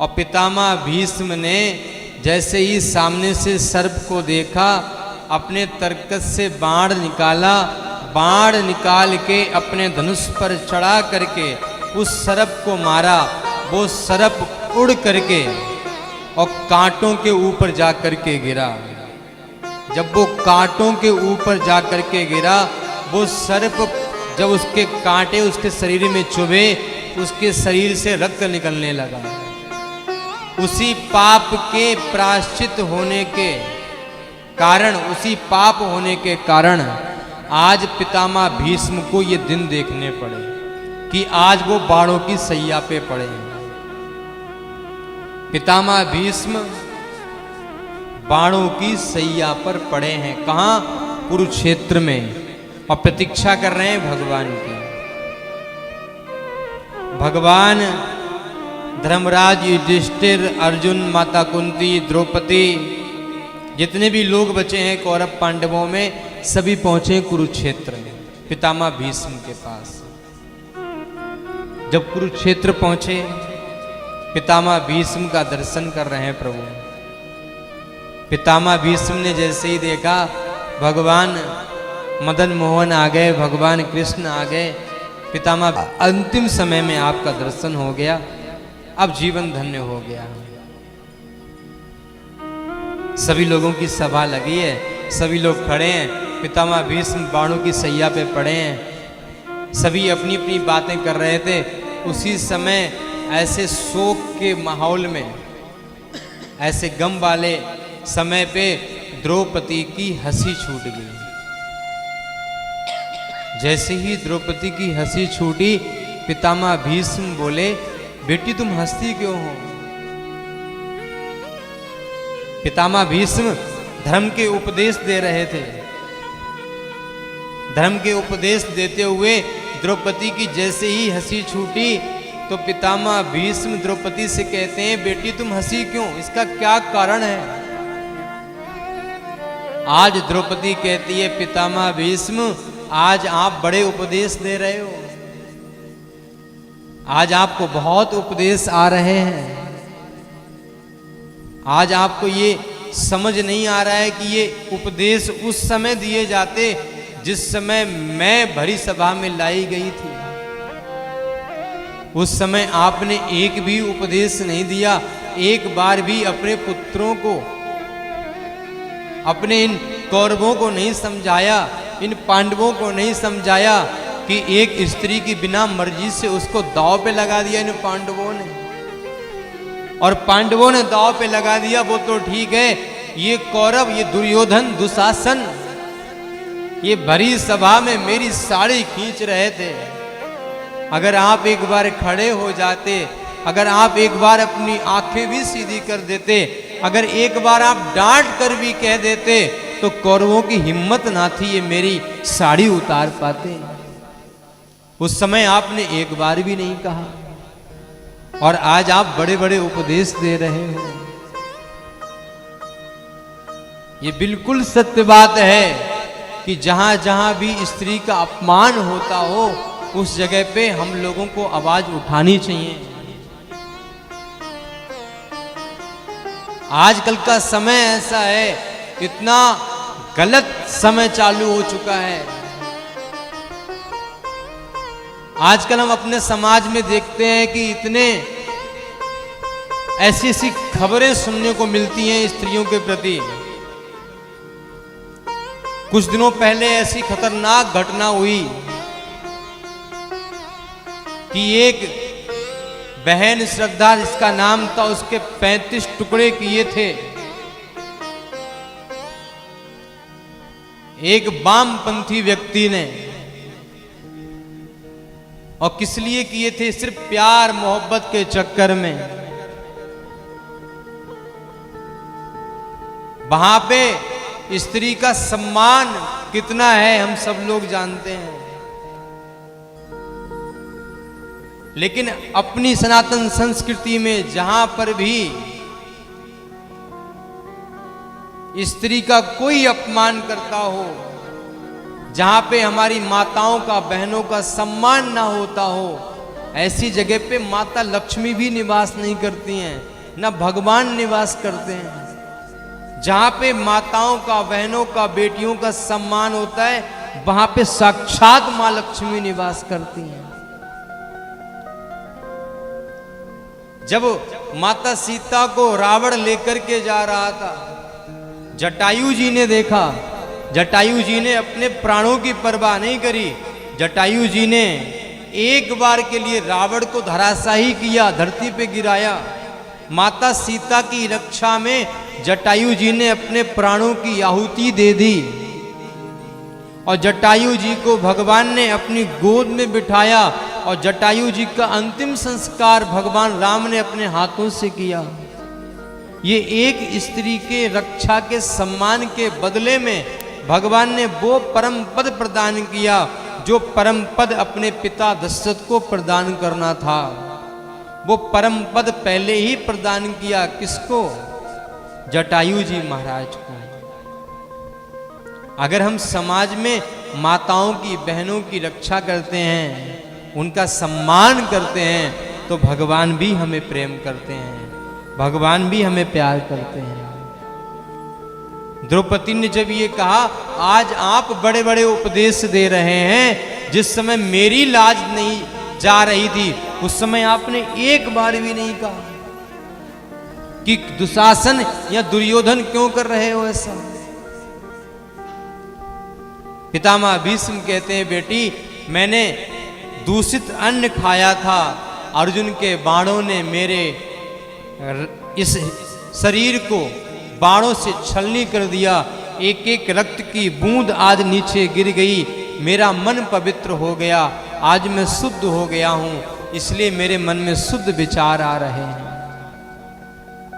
और पितामह भीष्म ने जैसे ही सामने से सर्प को देखा, अपने तरकस से बाण निकाला, बाण निकाल के अपने धनुष पर चढ़ा करके उस सर्प को मारा। वो सर्प उड़ करके और कांटों के ऊपर जा करके गिरा। जब वो कांटों के ऊपर जा करके गिरा, वो सर्प जब उसके कांटे उसके शरीर में चुभे, उसके शरीर से रक्त निकलने लगा। उसी पाप के प्रायश्चित होने के कारण, उसी पाप होने के कारण आज पितामह भीष्म को ये दिन देखने पड़े कि आज वो बाणों की सैया पे पड़े। पितामह भीष्म बाणों की सैया पर पड़े हैं। कहां? कुरुक्षेत्र में, और प्रतीक्षा कर रहे हैं भगवान की। भगवान धर्मराज, युधिष्ठिर, अर्जुन, माता कुंती, द्रौपदी, जितने भी लोग बचे हैं कौरव पांडवों में, सभी पहुंचे कुरुक्षेत्र में पितामह भीष्म के पास। जब कुरुक्षेत्र पहुंचे, पितामह भीष्म का दर्शन कर रहे हैं प्रभु। पितामह भीष्म ने जैसे ही देखा, भगवान मदन मोहन आ गए, भगवान कृष्ण आ गए। पितामह, अंतिम समय में आपका दर्शन हो गया, अब जीवन धन्य हो गया। सभी लोगों की सभा लगी है, सभी लोग खड़े हैं, पितामह भीष्म बाणों की सैया पे पड़े हैं। सभी अपनी अपनी बातें कर रहे थे। उसी समय ऐसे शोक के माहौल में, ऐसे गम वाले समय पे द्रौपदी की हंसी छूट गई। जैसे ही द्रौपदी की हंसी छूटी, पितामह भीष्म बोले, बेटी तुम हंसती क्यों हो? पितामह भीष्म धर्म के उपदेश दे रहे थे। धर्म के उपदेश देते हुए द्रौपदी की जैसे ही हंसी छूटी, तो पितामह भीष्म द्रौपदी से कहते हैं, बेटी तुम हंसी क्यों? इसका क्या कारण है? आज द्रौपदी कहती है, पितामह भीष्म आज आप बड़े उपदेश दे रहे हो, आज आपको बहुत उपदेश आ रहे हैं। आज आपको ये समझ नहीं आ रहा है कि ये उपदेश उस समय दिए जाते जिस समय मैं भरी सभा में लाई गई थी। उस समय आपने एक भी उपदेश नहीं दिया, एक बार भी अपने पुत्रों को, अपने इन कौरवों को नहीं समझाया, इन पांडवों को नहीं समझाया कि एक स्त्री की बिना मर्जी से उसको दांव पे लगा दिया इन पांडवों ने। और पांडवों ने दांव पे लगा दिया वो तो ठीक है, ये कौरव, ये दुर्योधन, दुशासन, ये भरी सभा में मेरी साड़ी खींच रहे थे। अगर आप एक बार खड़े हो जाते, अगर आप एक बार अपनी आंखें भी सीधी कर देते, अगर एक बार आप डांट कर भी कह देते, तो कौरवों की हिम्मत ना थी ये मेरी साड़ी उतार पाते। उस समय आपने एक बार भी नहीं कहा, और आज आप बड़े बड़े उपदेश दे रहे हो। ये बिल्कुल सत्य बात है कि जहां जहां भी स्त्री का अपमान होता हो, उस जगह पे हम लोगों को आवाज उठानी चाहिए। आजकल का समय ऐसा है, इतना गलत समय चालू हो चुका है। आजकल हम अपने समाज में देखते हैं कि इतने ऐसी ऐसी खबरें सुनने को मिलती हैं स्त्रियों के प्रति। कुछ दिनों पहले ऐसी खतरनाक घटना हुई कि एक बहन श्रद्धा, जिसका नाम था, उसके 35 टुकड़े किए थे एक वामपंथी व्यक्ति ने। और किस लिए किए थे? सिर्फ प्यार मोहब्बत के चक्कर में। वहां पे स्त्री का सम्मान कितना है हम सब लोग जानते हैं, लेकिन अपनी सनातन संस्कृति में जहां पर भी स्त्री का कोई अपमान करता हो, जहां पे हमारी माताओं का, बहनों का सम्मान ना होता हो, ऐसी जगह पे माता लक्ष्मी भी निवास नहीं करती हैं, न भगवान निवास करते हैं। जहां पे माताओं का, बहनों का, बेटियों का सम्मान होता है, वहां पे साक्षात मां लक्ष्मी निवास करती हैं। जब माता सीता को रावण लेकर के जा रहा था, जटायु जी ने देखा, जटायु जी ने अपने प्राणों की परवाह नहीं करी। जटायु जी ने एक बार के लिए रावण को धराशाही किया, धरती पे गिराया। माता सीता की रक्षा में जटायु जी ने अपने प्राणों की आहुति दे दी और जटायु जी को भगवान ने अपनी गोद में बिठाया और जटायु जी का अंतिम संस्कार भगवान राम ने अपने हाथों से किया। ये एक स्त्री के रक्षा के सम्मान के बदले में भगवान ने वो परम पद प्रदान किया जो परम पद अपने पिता दशरथ को प्रदान करना था। वो परम पद पहले ही प्रदान किया, किसको? जटायु जी महाराज को। अगर हम समाज में माताओं की, बहनों की रक्षा करते हैं, उनका सम्मान करते हैं, तो भगवान भी हमें प्रेम करते हैं, भगवान भी हमें प्यार करते हैं। द्रौपदी ने जब ये कहा, आज आप बड़े बड़े उपदेश दे रहे हैं, जिस समय मेरी लाज नहीं जा रही थी उस समय आपने एक बार भी नहीं कहा कि दुशासन या दुर्योधन क्यों कर रहे हो ऐसा। पितामह भीष्म कहते हैं, बेटी मैंने दूषित अन्न खाया था, अर्जुन के बाणों ने मेरे इस शरीर को बाणों से छलनी कर दिया, एक एक रक्त की बूंद आज नीचे गिर गई, मेरा मन पवित्र हो गया, आज मैं शुद्ध हो गया हूं, इसलिए मेरे मन में शुद्ध विचार आ रहे हैं।